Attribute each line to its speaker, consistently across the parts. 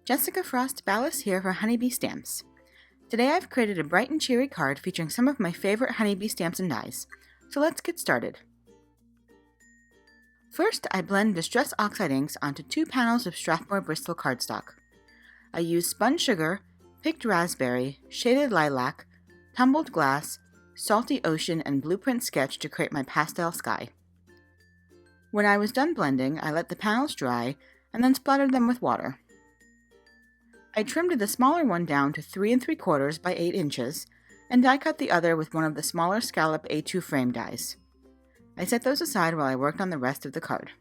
Speaker 1: Jessica Frost-Ballas here for Honeybee Stamps. Today I've created a bright and cheery card featuring some of my favorite honeybee stamps and dies. So let's get started. First, I blend Distress Oxide inks onto 2 panels of Strathmore Bristol cardstock. I use spun sugar, picked raspberry, shaded lilac, tumbled glass, salty ocean, and blueprint sketch to create my pastel sky. When I was done blending, I let the panels dry and then splattered them with water. I trimmed the smaller one down to 3 3/4 by 8 inches and die cut the other with one of the smaller Scallop A2 frame dies. I set those aside while I worked on the rest of the card.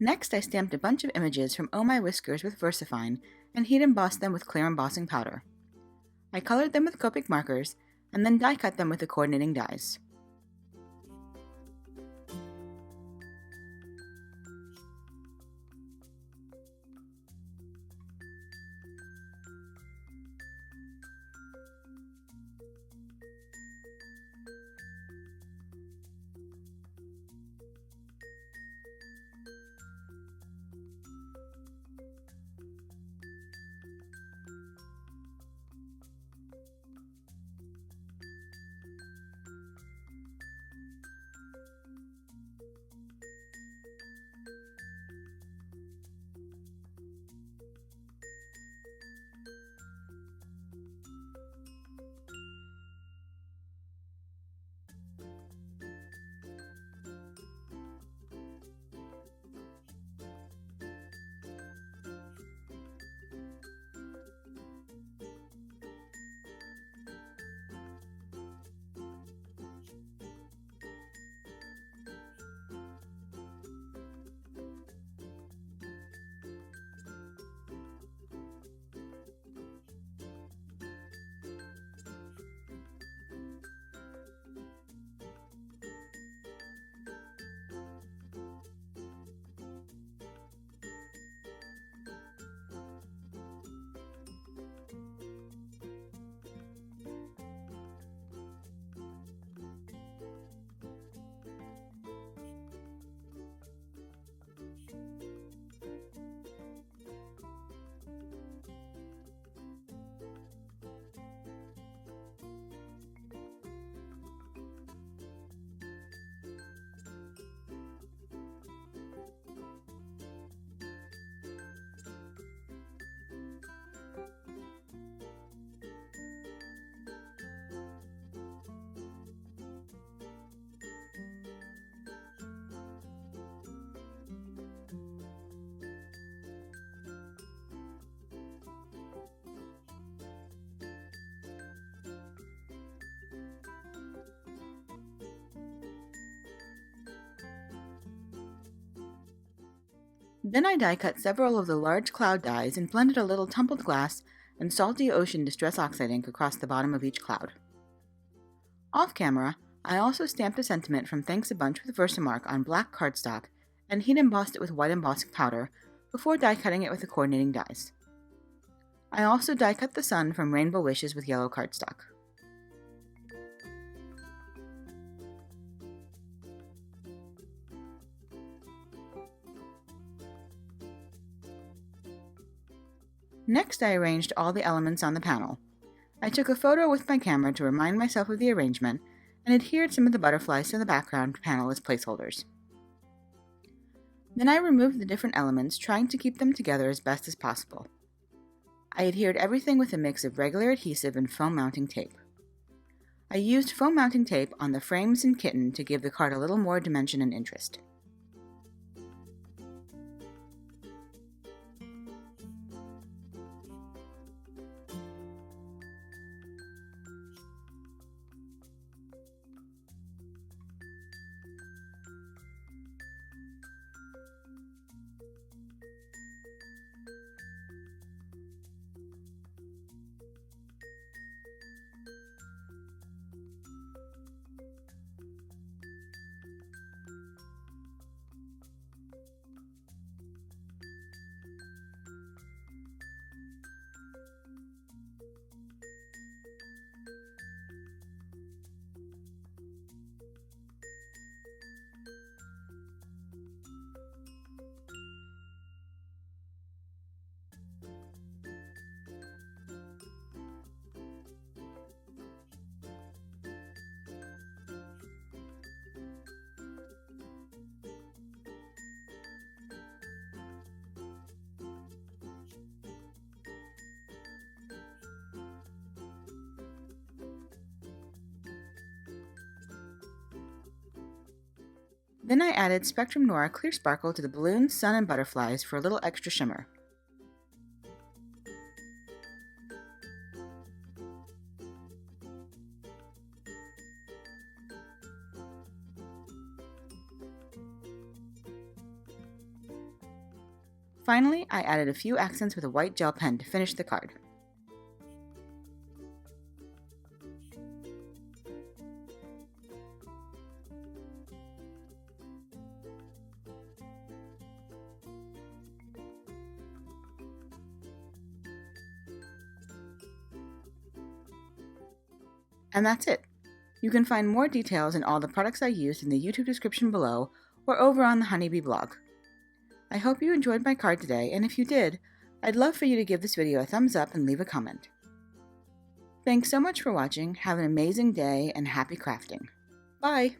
Speaker 1: Next, I stamped a bunch of images from Oh My Whiskers with VersaFine and heat embossed them with clear embossing powder. I colored them with Copic markers and then die cut them with the coordinating dies. Then I die cut several of the large cloud dies and blended a little tumbled glass and salty ocean distress oxide ink across the bottom of each cloud. Off camera, I also stamped a sentiment from Thanks a Bunch with Versamark on black cardstock and heat embossed it with white embossing powder before die cutting it with the coordinating dies. I also die cut the sun from Rainbow Wishes with yellow cardstock. Next, I arranged all the elements on the panel. I took a photo with my camera to remind myself of the arrangement and adhered some of the butterflies to the background panel as placeholders. Then I removed the different elements, trying to keep them together as best as possible. I adhered everything with a mix of regular adhesive and foam mounting tape. I used foam mounting tape on the frames and kitten to give the card a little more dimension and interest. Then I added Spectrum Noir Clear Sparkle to the balloons, sun, and butterflies for a little extra shimmer. Finally, I added a few accents with a white gel pen to finish the card. And that's it. You can find more details on all the products I used in the YouTube description below or over on the Honeybee blog. I hope you enjoyed my card today, and if you did, I'd love for you to give this video a thumbs up and leave a comment. Thanks so much for watching, have an amazing day, and happy crafting. Bye!